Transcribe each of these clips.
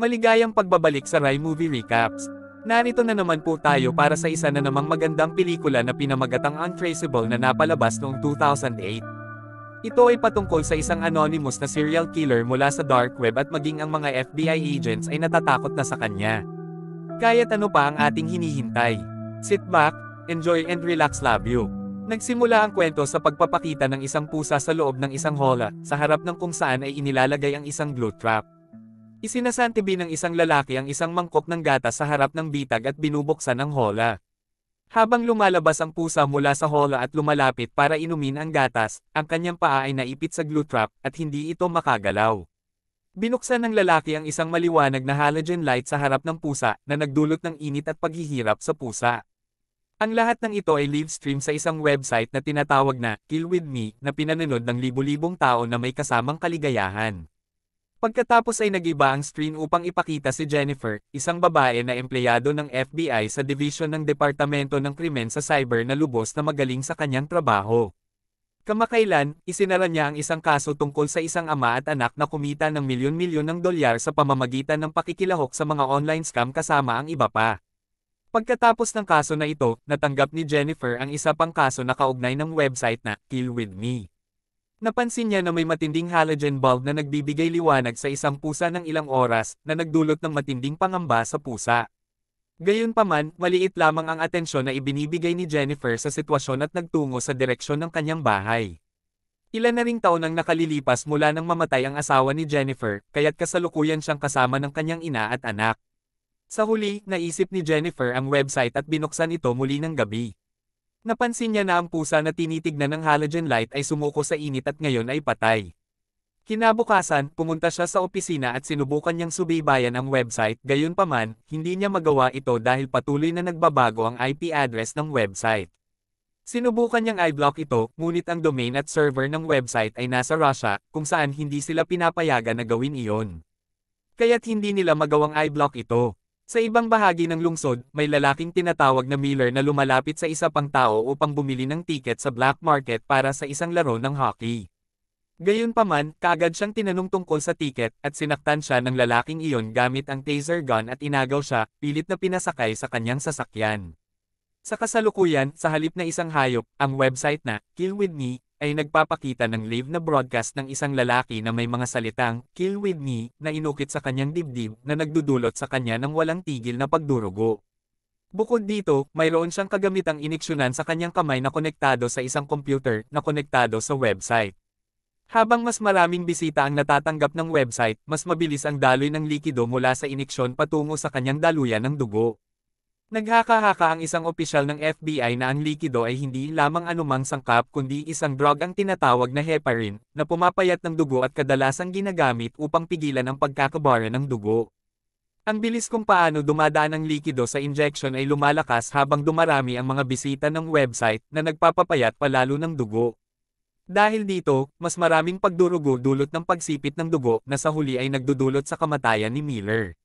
Maligayang pagbabalik sa Rai Movie Recaps. Narito na naman po tayo para sa isa na namang magandang pelikula na pinamagatang Untraceable na napalabas noong 2008. Ito ay patungkol sa isang anonymous na serial killer mula sa dark web at maging ang mga FBI agents ay natatakot na sa kanya. Kaya't ano pa ang ating hinihintay? Sit back, enjoy and relax, love you. Nagsimula ang kwento sa pagpapakita ng isang pusa sa loob ng isang hola, sa harap ng kung saan ay inilalagay ang isang glue trap. Isinasantabi ng isang lalaki ang isang mangkok ng gatas sa harap ng bitag at binubuksan ang hola. Habang lumalabas ang pusa mula sa hola at lumalapit para inumin ang gatas, ang kanyang paa ay naipit sa glue trap at hindi ito makagalaw. Binuksan ng lalaki ang isang maliwanag na halogen light sa harap ng pusa na nagdulot ng init at paghihirap sa pusa. Ang lahat ng ito ay live stream sa isang website na tinatawag na Kill With Me na pinanonood ng libu-libong tao na may kasamang kaligayahan. Pagkatapos ay nag-iba ang screen upang ipakita si Jennifer, isang babae na empleyado ng FBI sa division ng Departamento ng Krimen sa Cyber na lubos na magaling sa kanyang trabaho. Kamakailan, isinara niya ang isang kaso tungkol sa isang ama at anak na kumita ng milyon-milyon ng dolyar sa pamamagitan ng pakikilahok sa mga online scam kasama ang iba pa. Pagkatapos ng kaso na ito, natanggap ni Jennifer ang isa pang kaso na kaugnay ng website na Kill With Me. Napansin niya na may matinding halogen bulb na nagbibigay liwanag sa isang pusa ng ilang oras na nagdulot ng matinding pangamba sa pusa. Gayunpaman, maliit lamang ang atensyon na ibinibigay ni Jennifer sa sitwasyon at nagtungo sa direksyon ng kanyang bahay. Ilan na ring taon ang nakalilipas mula nang mamatay ang asawa ni Jennifer, kaya't kasalukuyan siyang kasama ng kanyang ina at anak. Sa huli, naisip ni Jennifer ang website at binuksan ito muli ng gabi. Napansin niya na ang pusa na tinitignan ng halogen light ay sumuko sa init at ngayon ay patay. Kinabukasan, pumunta siya sa opisina at sinubukan niyang subaybayan ang website, gayunpaman, hindi niya magawa ito dahil patuloy na nagbabago ang IP address ng website. Sinubukan niyang i-block ito, ngunit ang domain at server ng website ay nasa Russia, kung saan hindi sila pinapayagan na gawin iyon. Kaya't hindi nila magawang i-block ito. Sa ibang bahagi ng lungsod, may lalaking tinatawag na Miller na lumalapit sa isa pang tao upang bumili ng tiket sa black market para sa isang laro ng hockey. Gayunpaman, kaagad siyang tinanong tungkol sa tiket at sinaktan siya ng lalaking iyon gamit ang taser gun at inagaw siya, pilit na pinasakay sa kanyang sasakyan. Sa kasalukuyan, sa halip na isang hayop, ang website na Kill With Me ay nagpapakita ng live na broadcast ng isang lalaki na may mga salitang "Kill With Me" na inukit sa kanyang dibdib na nagdudulot sa kanya ng walang tigil na pagdurugo. Bukod dito, mayroon siyang kagamitang iniksyonan sa kanyang kamay na konektado sa isang computer na konektado sa website. Habang mas maraming bisita ang natatanggap ng website, mas mabilis ang daloy ng likido mula sa iniksyon patungo sa kanyang daluyan ng dugo. Naghaka-haka ang isang opisyal ng FBI na ang likido ay hindi lamang anumang sangkap kundi isang drug ang tinatawag na heparin, na pumapayat ng dugo at kadalasang ginagamit upang pigilan ang pagkakabara ng dugo. Ang bilis kung paano dumadaan ang likido sa injection ay lumalakas habang dumarami ang mga bisita ng website na nagpapapayat palalo ng dugo. Dahil dito, mas maraming pagdurugo dulot ng pagsipit ng dugo na sa huli ay nagdudulot sa kamatayan ni Miller.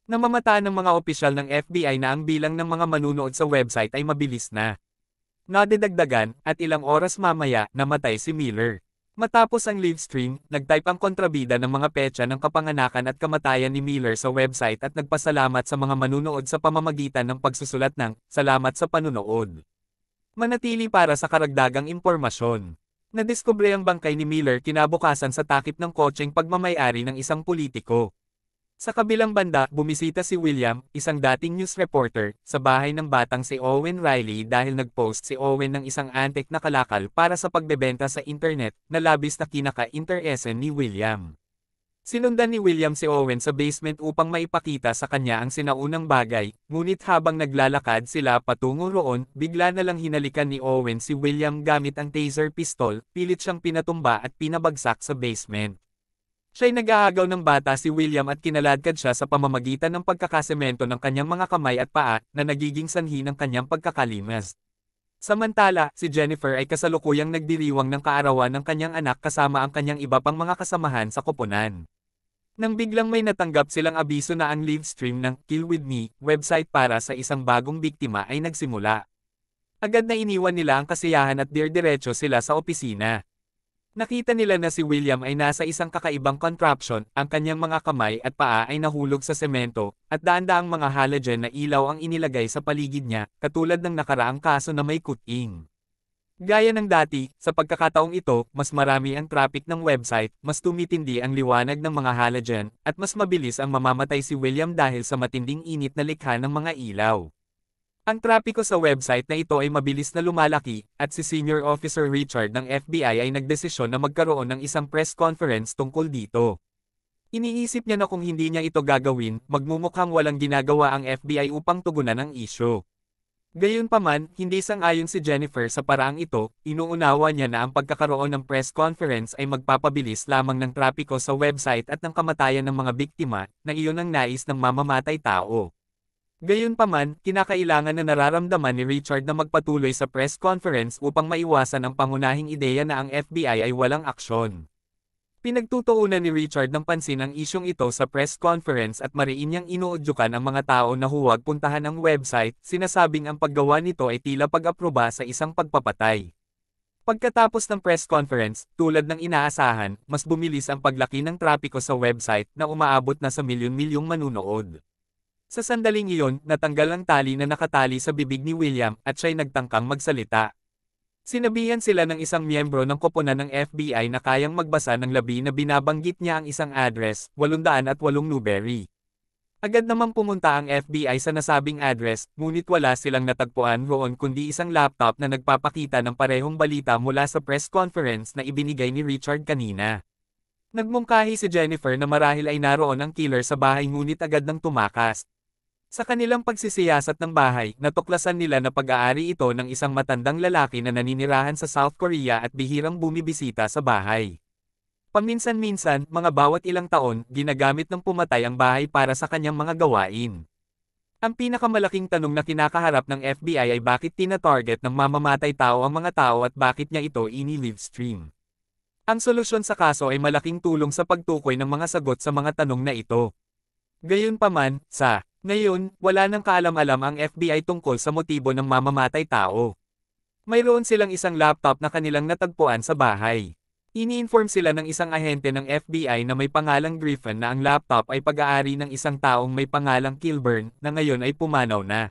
Namamataan ng mga opisyal ng FBI na ang bilang ng mga manunood sa website ay mabilis na. Nadidagdagan, at ilang oras mamaya, namatay si Miller. Matapos ang live stream, nagtype ang kontrabida ng mga petsa ng kapanganakan at kamatayan ni Miller sa website at nagpasalamat sa mga manunood sa pamamagitan ng pagsusulat ng "Salamat sa panunood." Manatili para sa karagdagang impormasyon. Nadiskubre ang bangkay ni Miller kinabukasan sa takip ng kotseng pagmamay-ari ng isang politiko. Sa kabilang banda, bumisita si William, isang dating news reporter, sa bahay ng batang si Owen Riley dahil nag-post si Owen ng isang antik na kalakal para sa pagbebenta sa internet, na labis na kinaka-interesen ni William. Sinundan ni William si Owen sa basement upang maipakita sa kanya ang sinaunang bagay, ngunit habang naglalakad sila patungo roon, bigla na lang hinalikan ni Owen si William gamit ang taser pistol, pilit siyang pinatumba at pinabagsak sa basement. Siya'y nag-aagaw ng bata si William at kinaladkad siya sa pamamagitan ng pagkakasemento ng kanyang mga kamay at paa na nagiging sanhi ng kanyang pagkakalimas. Samantala, si Jennifer ay kasalukuyang nagdiriwang ng kaarawan ng kanyang anak kasama ang kanyang iba pang mga kasamahan sa koponan. Nang biglang may natanggap silang abiso na ang live stream ng Kill With Me website para sa isang bagong biktima ay nagsimula. Agad na iniwan nila ang kasiyahan at diretso sila sa opisina. Nakita nila na si William ay nasa isang kakaibang contraption, ang kanyang mga kamay at paa ay nahulog sa semento, at daan-daang mga halogen na ilaw ang inilagay sa paligid niya, katulad ng nakaraang kaso na may kuting. Gaya ng dati, sa pagkakataong ito, mas marami ang traffic ng website, mas tumitindi ang liwanag ng mga halogen, at mas mabilis ang mamamatay si William dahil sa matinding init na likha ng mga ilaw. Ang trapiko sa website na ito ay mabilis na lumalaki, at si Senior Officer Richard ng FBI ay nagdesisyon na magkaroon ng isang press conference tungkol dito. Iniisip niya na kung hindi niya ito gagawin, magmumukhang walang ginagawa ang FBI upang tugunan ang isyu. Gayunpaman, hindi sang-ayon si Jennifer sa paraang ito, inuunawa niya na ang pagkakaroon ng press conference ay magpapabilis lamang ng trapiko sa website at ng kamatayan ng mga biktima, na iyon ang nais ng mamamatay tao. Gayunpaman, kinakailangan na nararamdaman ni Richard na magpatuloy sa press conference upang maiwasan ang pangunahing ideya na ang FBI ay walang aksyon. Pinagtutuunan ni Richard ng pansin ang isyong ito sa press conference at mariin niyang inuudyukan ang mga tao na huwag puntahan ang website, sinasabing ang paggawa nito ay tila pag-aproba sa isang pagpapatay. Pagkatapos ng press conference, tulad ng inaasahan, mas bumilis ang paglaki ng trapiko sa website na umaabot na sa milyon-milyong manunood. Sa sandaling iyon, natanggal ang tali na nakatali sa bibig ni William at siya'y nagtangkang magsalita. Sinabihan sila ng isang miyembro ng koponan ng FBI na kayang magbasa ng labi na binabanggit niya ang isang address, 808 Newberry. Agad namang pumunta ang FBI sa nasabing address, ngunit wala silang natagpuan roon kundi isang laptop na nagpapakita ng parehong balita mula sa press conference na ibinigay ni Richard kanina. Nagmungkahi si Jennifer na marahil ay naroon ang killer sa bahay ngunit agad nang tumakas. Sa kanilang pagsisiyasat ng bahay, natuklasan nila na pag-aari ito ng isang matandang lalaki na naninirahan sa South Korea at bihirang bumibisita sa bahay. Paminsan-minsan, mga bawat ilang taon, ginagamit ng pumatay ang bahay para sa kanyang mga gawain. Ang pinakamalaking tanong na kinakaharap ng FBI ay bakit tina-target ng mamamatay tao ang mga tao at bakit niya ito ini-livestream. Ang solusyon sa kaso ay malaking tulong sa pagtukoy ng mga sagot sa mga tanong na ito. Gayunpaman, ngayon, wala nang kaalam-alam ang FBI tungkol sa motibo ng mamamatay tao. Mayroon silang isang laptop na kanilang natagpuan sa bahay. Ini-inform sila ng isang ahente ng FBI na may pangalang Griffin na ang laptop ay pag-aari ng isang taong may pangalang Kilburn, na ngayon ay pumanaw na.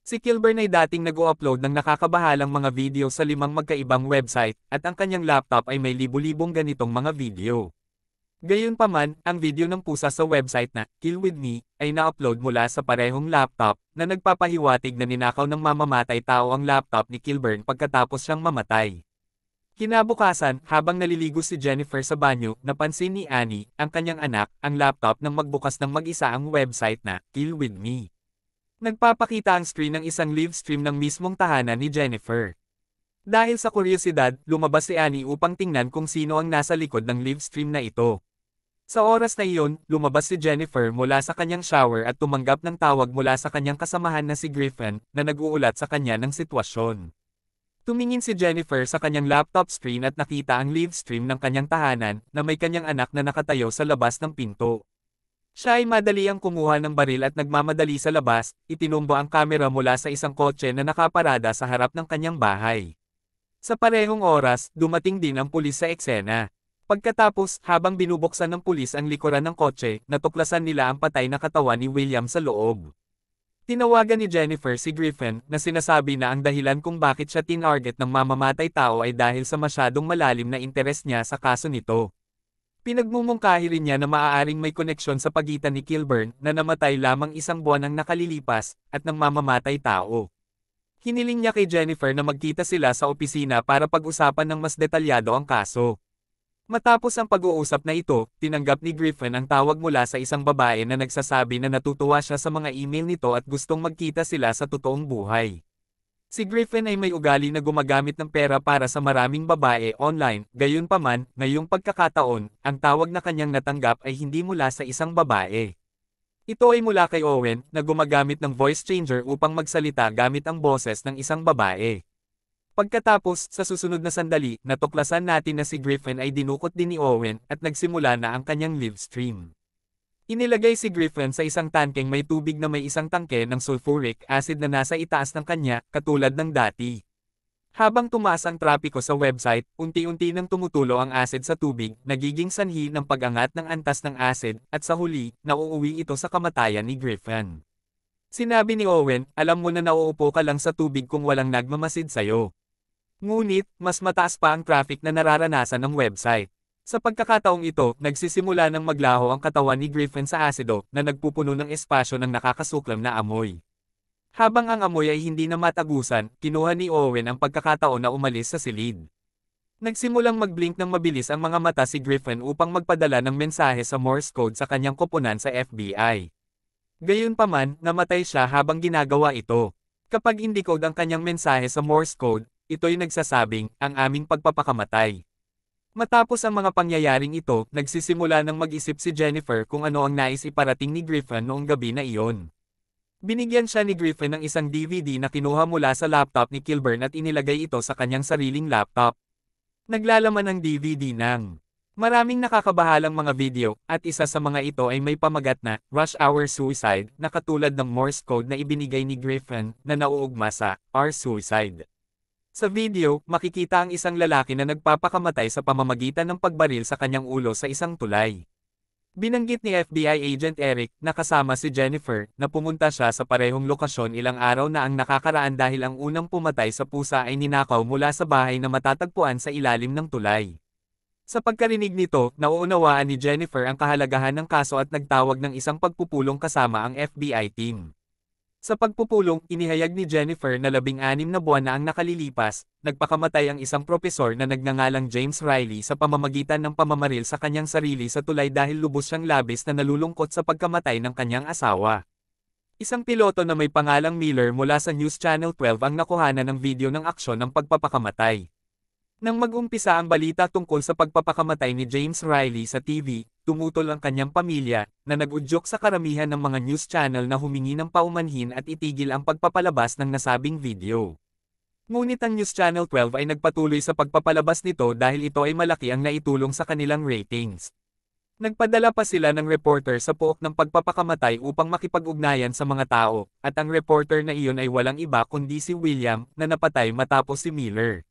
Si Kilburn ay dating nag-o-upload ng nakakabahalang mga video sa 5 magkaibang website, at ang kanyang laptop ay may libu-libong ganitong mga video. Gayunpaman, ang video ng pusa sa website na Kill With Me ay na-upload mula sa parehong laptop na nagpapahiwatig na ninakaw ng mamamatay tao ang laptop ni Kilburn pagkatapos siyang mamatay. Kinabukasan, habang naliligo si Jennifer sa banyo, napansin ni Annie, ang kanyang anak, ang laptop nang magbukas ng mag-isa ang website na Kill With Me. Nagpapakita ang screen ng isang live stream ng mismong tahanan ni Jennifer. Dahil sa kuryosidad, lumabas si Annie upang tingnan kung sino ang nasa likod ng live stream na ito. Sa oras na iyon, lumabas si Jennifer mula sa kanyang shower at tumanggap ng tawag mula sa kanyang kasamahan na si Griffin, na nag-uulat sa kanya ng sitwasyon. Tumingin si Jennifer sa kanyang laptop screen at nakita ang live stream ng kanyang tahanan, na may kanyang anak na nakatayo sa labas ng pinto. Siya ay madali ang kumuha ng baril at nagmamadali sa labas, itinumbo ang kamera mula sa isang kotse na nakaparada sa harap ng kanyang bahay. Sa parehong oras, dumating din ang pulis sa eksena. Pagkatapos, habang binubuksan ng pulis ang likuran ng kotse, natuklasan nila ang patay na katawan ni William sa loob. Tinawagan ni Jennifer si Griffin, na sinasabi na ang dahilan kung bakit siya tinarget ng mamamatay tao ay dahil sa masyadong malalim na interes niya sa kaso nito. Pinagmumungkahi rin niya na maaaring may koneksyon sa pagitan ni Kilburn, na namatay lamang 1 buwan ang nakalilipas, at ng mamamatay tao. Hiniling niya kay Jennifer na magkita sila sa opisina para pag-usapan ng mas detalyado ang kaso. Matapos ang pag-uusap na ito, tinanggap ni Griffin ang tawag mula sa isang babae na nagsasabi na natutuwa siya sa mga email nito at gustong magkita sila sa totoong buhay. Si Griffin ay may ugali na gumagamit ng pera para sa maraming babae online, gayunpaman, ngayong pagkakataon, ang tawag na kanyang natanggap ay hindi mula sa isang babae. Ito ay mula kay Owen, na gumagamit ng voice changer upang magsalita gamit ang boses ng isang babae. Pagkatapos, sa susunod na sandali, natuklasan natin na si Griffin ay dinukot din ni Owen, at nagsimula na ang kanyang live stream. Inilagay si Griffin sa isang tangkeng may tubig na may isang tangke ng sulfuric acid na nasa itaas ng kanya, katulad ng dati. Habang tumaas ang trapiko sa website, unti-unti nang tumutulo ang acid sa tubig, nagiging sanhi ng pag-angat ng antas ng acid, at sa huli, nauuwi ito sa kamatayan ni Griffin. Sinabi ni Owen, alam mo na nauupo ka lang sa tubig kung walang nagmamasid sa'yo. Ngunit, mas mataas pa ang traffic na nararanasan ng website. Sa pagkakataong ito, nagsisimula ng maglaho ang katawan ni Griffin sa asido, na nagpupuno ng espasyo ng nakakasuklam na amoy. Habang ang amoy ay hindi na matagusan, kinuha ni Owen ang pagkakataon na umalis sa silid. Nagsimulang mag-blink ng mabilis ang mga mata si Griffin upang magpadala ng mensahe sa Morse code sa kanyang koponan sa FBI. Gayunpaman, namatay siya habang ginagawa ito. Kapag in-decode ang kanyang mensahe sa Morse code, ito'y nagsasabing, ang aming pagpapakamatay. Matapos ang mga pangyayaring ito, nagsisimula ng mag-isip si Jennifer kung ano ang nais iparating ni Griffin noong gabi na iyon. Binigyan siya ni Griffin ng isang DVD na kinuha mula sa laptop ni Kilburn at inilagay ito sa kanyang sariling laptop. Naglalaman ang DVD ng maraming nakakabahalang mga video, at isa sa mga ito ay may pamagat na Rush Hour Suicide na katulad ng Morse code na ibinigay ni Griffin na nauugma sa R Suicide. Sa video, makikita ang isang lalaki na nagpapakamatay sa pamamagitan ng pagbaril sa kanyang ulo sa isang tulay. Binanggit ni FBI Agent Eric, na kasama si Jennifer, na pumunta siya sa parehong lokasyon ilang araw na ang nakakaraan dahil ang unang pumatay sa pusa ay ninakaw mula sa bahay na matatagpuan sa ilalim ng tulay. Sa pagkarinig nito, nauunawaan ni Jennifer ang kahalagahan ng kaso at nagtawag ng isang pagpupulong kasama ang FBI team. Sa pagpupulong, inihayag ni Jennifer na 16 na buwan na ang nakalilipas, nagpakamatay ang isang propesor na nagngangalang James Riley sa pamamagitan ng pamamaril sa kanyang sarili sa tulay dahil lubos siyang labis na nalulungkot sa pagkamatay ng kanyang asawa. Isang piloto na may pangalang Miller mula sa News Channel 12 ang nakuhanan ng video ng aksyon ng pagpapakamatay. Nang mag-umpisa ang balita tungkol sa pagpapakamatay ni James Riley sa TV, tumutol ang kanyang pamilya, na nag-udyok sa karamihan ng mga news channel na humingi ng paumanhin at itigil ang pagpapalabas ng nasabing video. Ngunit ang News Channel 12 ay nagpatuloy sa pagpapalabas nito dahil ito ay malaki ang naitulong sa kanilang ratings. Nagpadala pa sila ng reporter sa pook ng pagpapakamatay upang makipag-ugnayan sa mga tao, at ang reporter na iyon ay walang iba kundi si William, na napatay matapos si Miller.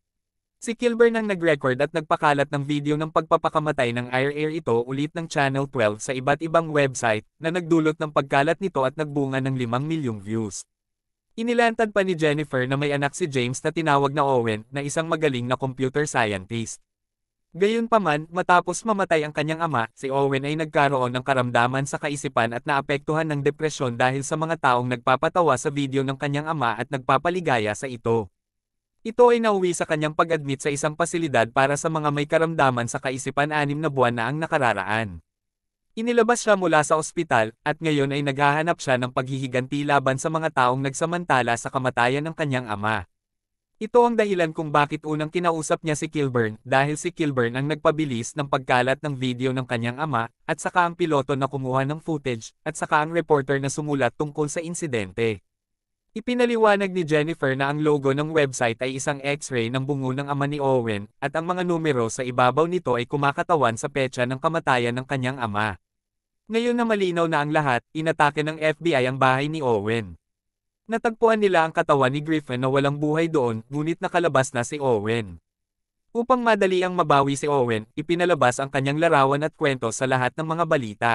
Si Kilburn ang nag-record at nagpakalat ng video ng pagpapakamatay ng air ito ulit ng Channel 12 sa iba't ibang website, na nagdulot ng pagkalat nito at nagbunga ng 5 milyong views. Inilantad pa ni Jennifer na may anak si James na tinawag na Owen, na isang magaling na computer scientist. Gayunpaman, matapos mamatay ang kanyang ama, si Owen ay nagkaroon ng karamdaman sa kaisipan at naapektuhan ng depresyon dahil sa mga taong nagpapatawa sa video ng kanyang ama at nagpapaligaya sa ito. Ito ay nauwi sa kanyang pag-admit sa isang pasilidad para sa mga may karamdaman sa kaisipan 6 na buwan na ang nakararaan. Inilabas siya mula sa ospital, at ngayon ay naghahanap siya ng paghihiganti laban sa mga taong nagsamantala sa kamatayan ng kanyang ama. Ito ang dahilan kung bakit unang kinausap niya si Kilburn, dahil si Kilburn ang nagpabilis ng pagkalat ng video ng kanyang ama, at saka ang piloto na kumuha ng footage, at saka ang reporter na sumulat tungkol sa insidente. Ipinaliwanag ni Jennifer na ang logo ng website ay isang X-ray ng bungo ng ama ni Owen, at ang mga numero sa ibabaw nito ay kumakatawan sa petsa ng kamatayan ng kanyang ama. Ngayon na malinaw na ang lahat, inatake ng FBI ang bahay ni Owen. Natagpuan nila ang katawan ni Griffin na walang buhay doon, ngunit nakalabas na si Owen. Upang madali ang mabawi si Owen, ipinalabas ang kanyang larawan at kwento sa lahat ng mga balita.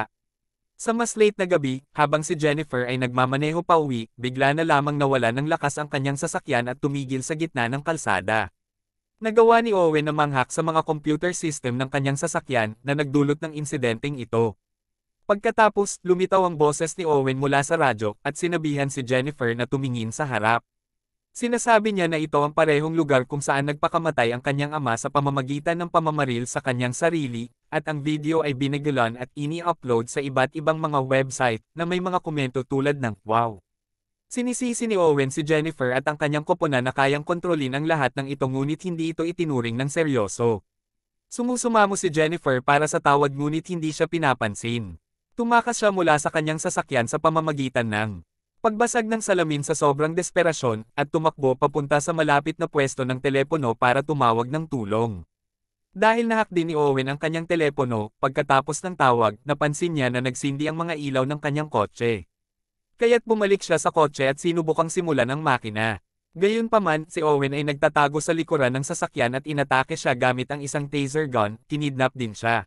Sa mas late na gabi, habang si Jennifer ay nagmamaneho pauwi, bigla na lamang nawala ng lakas ang kanyang sasakyan at tumigil sa gitna ng kalsada. Nagawa ni Owen na manghak sa mga computer system ng kanyang sasakyan, na nagdulot ng insidenteng ito. Pagkatapos, lumitaw ang boses ni Owen mula sa radyo, at sinabihan si Jennifer na tumingin sa harap. Sinasabi niya na ito ang parehong lugar kung saan nagpakamatay ang kanyang ama sa pamamagitan ng pamamaril sa kanyang sarili, at ang video ay binagalan at ini-upload sa iba't ibang mga website, na may mga komento tulad ng, "Wow!" Sinisisi ni Owen si Jennifer at ang kanyang koponan na kayang kontrolin ang lahat ng ito ngunit hindi ito itinuring ng seryoso. Sumusumamo si Jennifer para sa tawad ngunit hindi siya pinapansin. Tumakas siya mula sa kanyang sasakyan sa pamamagitan ng pagbasag ng salamin sa sobrang desperasyon, at tumakbo papunta sa malapit na pwesto ng telepono para tumawag ng tulong. Dahil nahak din ni Owen ang kanyang telepono, pagkatapos ng tawag, napansin niya na nagsindi ang mga ilaw ng kanyang kotse. Kaya't bumalik siya sa kotse at sinubukang simulan ang makina. Gayunpaman, si Owen ay nagtatago sa likuran ng sasakyan at inatake siya gamit ang isang taser gun, kinidnap din siya.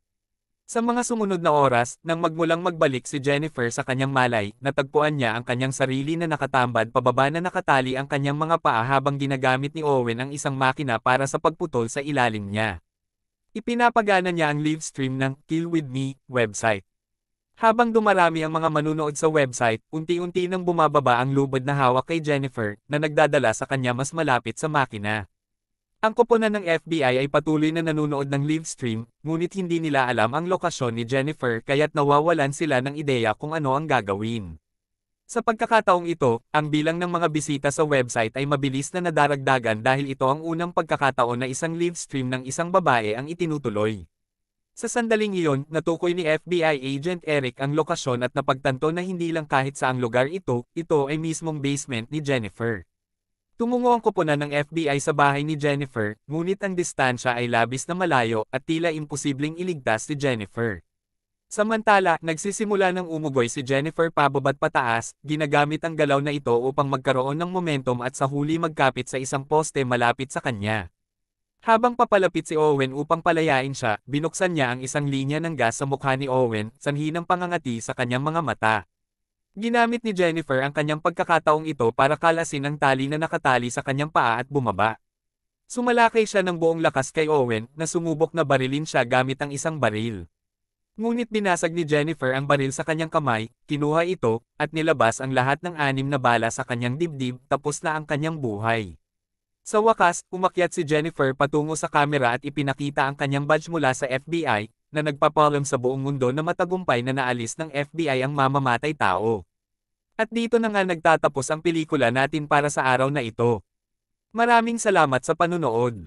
Sa mga sumunod na oras, nang magmulang magbalik si Jennifer sa kanyang malay, natagpuan niya ang kanyang sarili na nakatambad pababa na nakatali ang kanyang mga paa habang ginagamit ni Owen ang isang makina para sa pagputol sa ilalim niya. Ipinapagana niya ang live stream ng Kill With Me website. Habang dumarami ang mga manunood sa website, unti-unti nang bumababa ang lubid na hawak kay Jennifer, na nagdadala sa kanya mas malapit sa makina. Ang koponan ng FBI ay patuloy na nanonood ng live stream, ngunit hindi nila alam ang lokasyon ni Jennifer kaya't nawawalan sila ng ideya kung ano ang gagawin. Sa pagkakataong ito, ang bilang ng mga bisita sa website ay mabilis na nadaragdagan dahil ito ang unang pagkakataon na isang live stream ng isang babae ang itinutuloy. Sa sandaling iyon, natukoy ni FBI Agent Eric ang lokasyon at napagtanto na hindi lang kahit saang lugar ito ay mismong basement ni Jennifer. Tumungo ang koponan ng FBI sa bahay ni Jennifer, ngunit ang distansya ay labis na malayo at tila imposibleng iligtas si Jennifer. Samantala, nagsisimula ng umugoy si Jennifer pababa't pataas, ginamit ang galaw na ito upang magkaroon ng momentum at sa huli magkapit sa isang poste malapit sa kanya. Habang papalapit si Owen upang palayain siya, binuksan niya ang isang linya ng gas sa mukha ni Owen, sanhi ng pangangati sa kanyang mga mata. Ginamit ni Jennifer ang kanyang pagkakataong ito para kalasin ang tali na nakatali sa kanyang paa at bumaba. Sumalakay siya ng buong lakas kay Owen na sumubok na barilin siya gamit ang isang baril. Ngunit binasag ni Jennifer ang baril sa kanyang kamay, kinuha ito, at nilabas ang lahat ng 6 na bala sa kanyang dibdib, tapos na ang kanyang buhay. Sa wakas, umakyat si Jennifer patungo sa kamera at ipinakita ang kanyang badge mula sa FBI, na nagpapalam sa buong mundo na matagumpay na naalis ng FBI ang mamamatay tao. At dito na nga nagtatapos ang pelikula natin para sa araw na ito. Maraming salamat sa panunood.